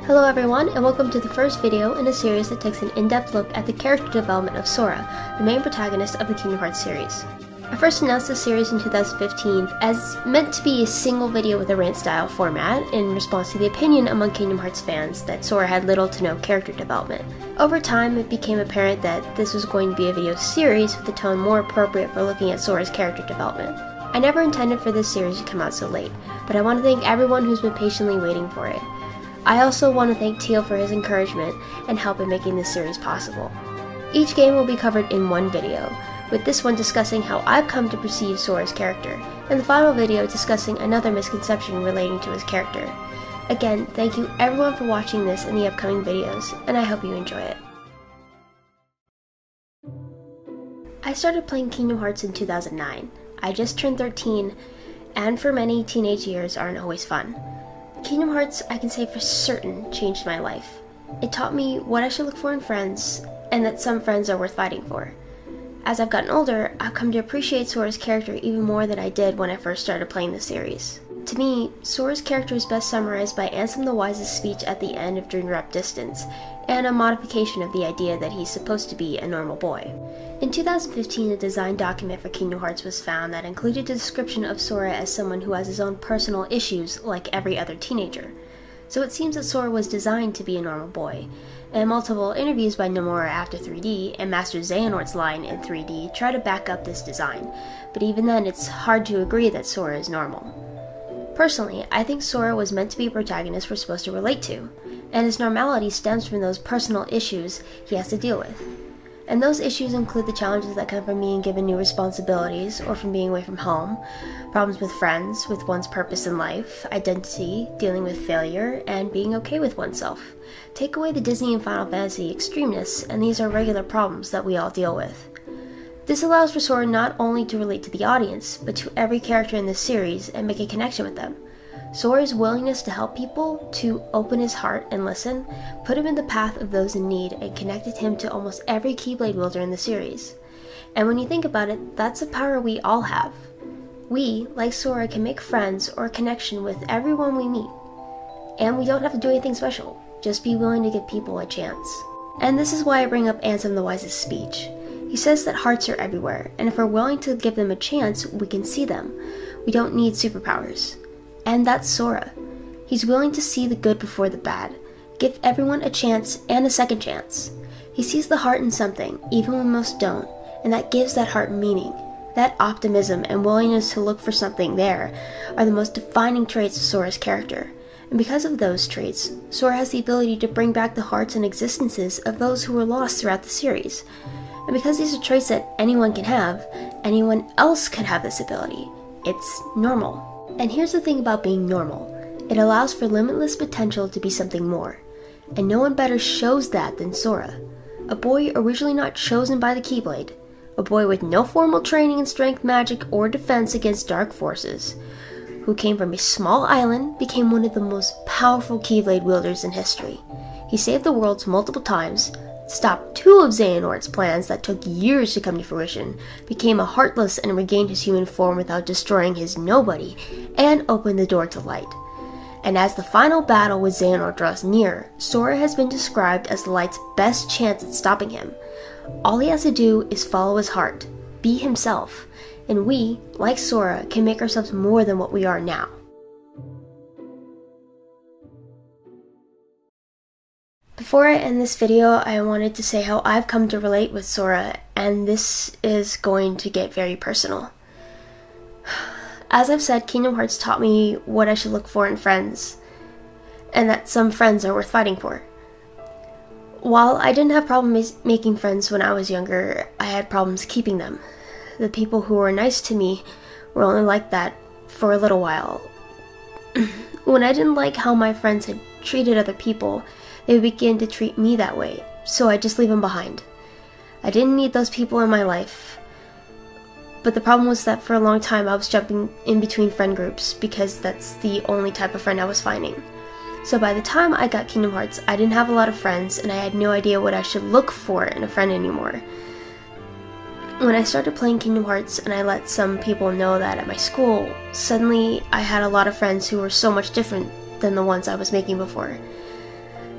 Hello everyone, and welcome to the first video in a series that takes an in-depth look at the character development of Sora, the main protagonist of the Kingdom Hearts series. I first announced this series in 2015 as meant to be a single video with a rant-style format in response to the opinion among Kingdom Hearts fans that Sora had little to no character development. Over time, it became apparent that this was going to be a video series with a tone more appropriate for looking at Sora's character development. I never intended for this series to come out so late, but I want to thank everyone who's been patiently waiting for it. I also want to thank Teal for his encouragement and help in making this series possible. Each game will be covered in one video, with this one discussing how I've come to perceive Sora's character, and the final video discussing another misconception relating to his character. Again, thank you everyone for watching this and the upcoming videos, and I hope you enjoy it. I started playing Kingdom Hearts in 2009. I just turned 13, and for many, teenage years aren't always fun. Kingdom Hearts, I can say for certain, changed my life. It taught me what I should look for in friends, and that some friends are worth fighting for. As I've gotten older, I've come to appreciate Sora's character even more than I did when I first started playing the series. To me, Sora's character is best summarized by Ansem the Wise's speech at the end of Dream Drop Distance, and a modification of the idea that he's supposed to be a normal boy. In 2015, a design document for Kingdom Hearts was found that included a description of Sora as someone who has his own personal issues like every other teenager. So it seems that Sora was designed to be a normal boy, and multiple interviews by Nomura after 3D and Master Xehanort's line in 3D try to back up this design, but even then it's hard to agree that Sora is normal. Personally, I think Sora was meant to be a protagonist we're supposed to relate to, and his normality stems from those personal issues he has to deal with. And those issues include the challenges that come from being given new responsibilities or from being away from home, problems with friends, with one's purpose in life, identity, dealing with failure, and being okay with oneself. Take away the Disney and Final Fantasy extremeness, and these are regular problems that we all deal with. This allows for Sora not only to relate to the audience, but to every character in this series and make a connection with them. Sora's willingness to help people, to open his heart and listen, put him in the path of those in need and connected him to almost every Keyblade wielder in the series. And when you think about it, that's a power we all have. We, like Sora, can make friends or a connection with everyone we meet. And we don't have to do anything special, just be willing to give people a chance. And this is why I bring up Ansem the Wise's speech. He says that hearts are everywhere, and if we're willing to give them a chance, we can see them. We don't need superpowers. And that's Sora. He's willing to see the good before the bad, give everyone a chance and a second chance. He sees the heart in something, even when most don't, and that gives that heart meaning. That optimism and willingness to look for something there are the most defining traits of Sora's character. And because of those traits, Sora has the ability to bring back the hearts and existences of those who were lost throughout the series. And because these are traits that anyone can have, anyone else could have this ability. It's normal. And here's the thing about being normal. It allows for limitless potential to be something more. And no one better shows that than Sora. A boy originally not chosen by the Keyblade. A boy with no formal training in strength, magic, or defense against dark forces. Who came from a small island, became one of the most powerful Keyblade wielders in history. He saved the worlds multiple times, stopped two of Xehanort's plans that took years to come to fruition, became a Heartless and regained his human form without destroying his nobody, and opened the door to light. And as the final battle with Xehanort draws near, Sora has been described as the light's best chance at stopping him. All he has to do is follow his heart, be himself, and we, like Sora, can make ourselves more than what we are now. Before I end this video, I wanted to say how I've come to relate with Sora, and this is going to get very personal. As I've said, Kingdom Hearts taught me what I should look for in friends, and that some friends are worth fighting for. While I didn't have problems making friends when I was younger, I had problems keeping them. The people who were nice to me were only like that for a little while. When I didn't like how my friends had treated other people, they would begin to treat me that way, so I just leave them behind. I didn't need those people in my life, but the problem was that for a long time I was jumping in between friend groups because that's the only type of friend I was finding. So by the time I got Kingdom Hearts, I didn't have a lot of friends and I had no idea what I should look for in a friend anymore. When I started playing Kingdom Hearts and I let some people know that at my school, suddenly I had a lot of friends who were so much different than the ones I was making before.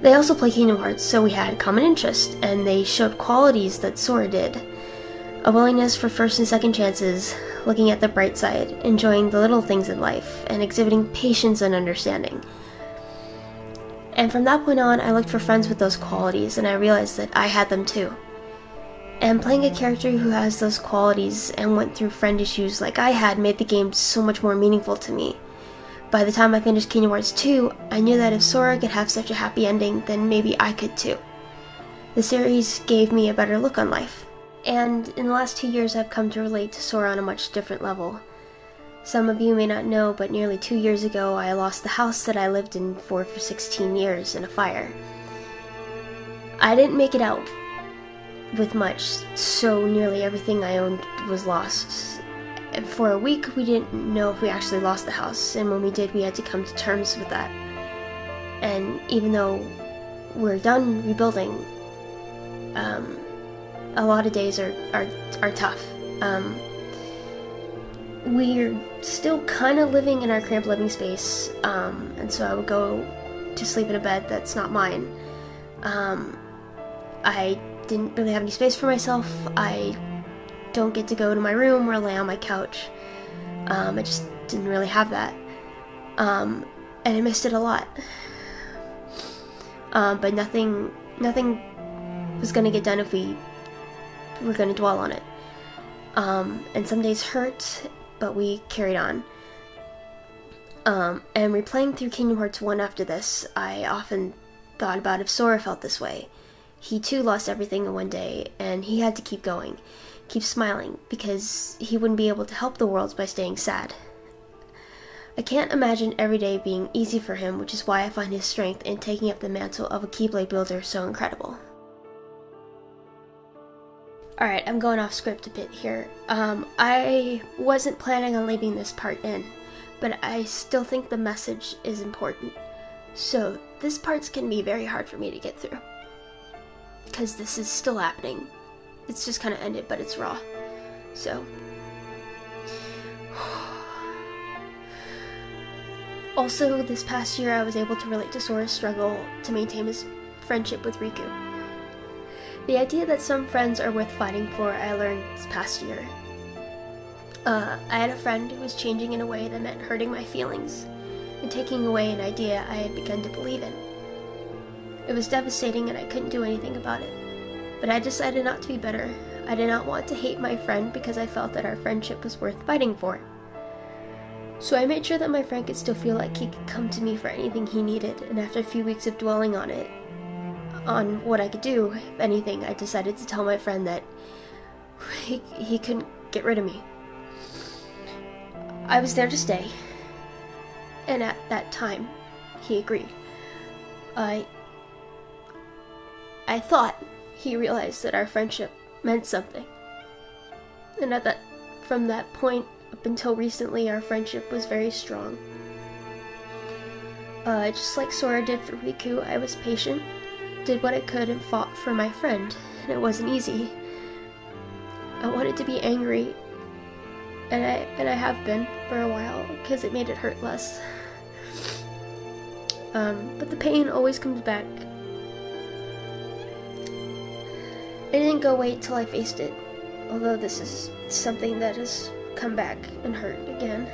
They also play Kingdom Hearts, so we had common interest, and they showed qualities that Sora did. A willingness for first and second chances, looking at the bright side, enjoying the little things in life, and exhibiting patience and understanding. And from that point on, I looked for friends with those qualities, and I realized that I had them too. And playing a character who has those qualities and went through friend issues like I had made the game so much more meaningful to me. By the time I finished Kingdom Hearts 2, I knew that if Sora could have such a happy ending, then maybe I could too. The series gave me a better look on life. And in the last 2 years, I've come to relate to Sora on a much different level. Some of you may not know, but nearly 2 years ago, I lost the house that I lived in for 16 years in a fire. I didn't make it out with much, so nearly everything I owned was lost. And for a week, we didn't know if we actually lost the house, and when we did, we had to come to terms with that. And even though we're done rebuilding, a lot of days are tough. We're still kind of living in our cramped living space, and so I would go to sleep in a bed that's not mine. I didn't really have any space for myself. I don't get to go to my room or lay on my couch. I just didn't really have that, and I missed it a lot. But nothing was gonna get done if we were gonna dwell on it. And some days hurt, but we carried on. And replaying through Kingdom Hearts 1 after this, I often thought about if Sora felt this way. He too lost everything in one day, and he had to keep going, keep smiling, because he wouldn't be able to help the world by staying sad. I can't imagine every day being easy for him, which is why I find his strength in taking up the mantle of a Keyblade builder so incredible. Alright, I'm going off script a bit here. I wasn't planning on leaving this part in, but I still think the message is important. So this part's gonna be very hard for me to get through, because this is still happening. It's just kind of ended, but it's raw. So. Also, this past year I was able to relate to Sora's struggle to maintain his friendship with Riku. The idea that some friends are worth fighting for, I learned this past year. I had a friend who was changing in a way that meant hurting my feelings and taking away an idea I had begun to believe in. It was devastating and I couldn't do anything about it. But I decided not to be bitter. I did not want to hate my friend because I felt that our friendship was worth fighting for. So I made sure that my friend could still feel like he could come to me for anything he needed, and after a few weeks of dwelling on it, on what I could do, if anything, I decided to tell my friend that he couldn't get rid of me. I was there to stay, and at that time, he agreed. I thought he realized that our friendship meant something, and from that point up until recently, our friendship was very strong. Just like Sora did for Riku, I was patient, did what I could, and fought for my friend, and it wasn't easy. I wanted to be angry, and I have been for a while, because it made it hurt less. But the pain always comes back. It didn't go away till I faced it, although this is something that has come back and hurt again.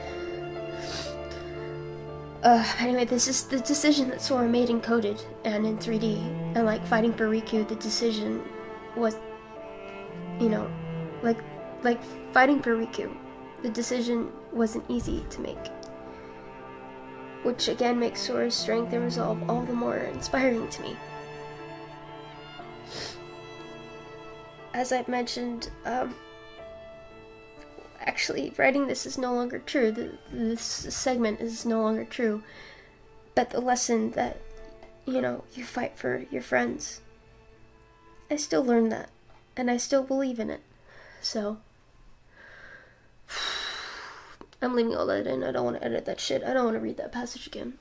Anyway, this is the decision that Sora made in Coded and in 3D, and like fighting for Riku, the decision was, like fighting for Riku, the decision wasn't easy to make, which again makes Sora's strength and resolve all the more inspiring to me. As I've mentioned, actually, writing this is no longer true. This segment is no longer true. But the lesson that, you fight for your friends, I still learned that. And I still believe in it. So, I'm leaving all that in. I don't want to edit that shit. I don't want to read that passage again.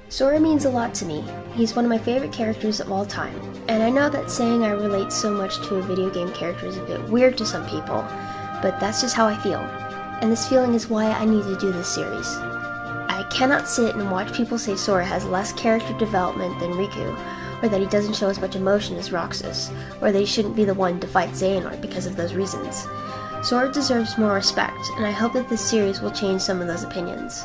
Sora means a lot to me. He's one of my favorite characters of all time, and I know that saying I relate so much to a video game character is a bit weird to some people, but that's just how I feel, and this feeling is why I need to do this series. I cannot sit and watch people say Sora has less character development than Riku, or that he doesn't show as much emotion as Roxas, or that he shouldn't be the one to fight Xehanort because of those reasons. Sora deserves more respect, and I hope that this series will change some of those opinions.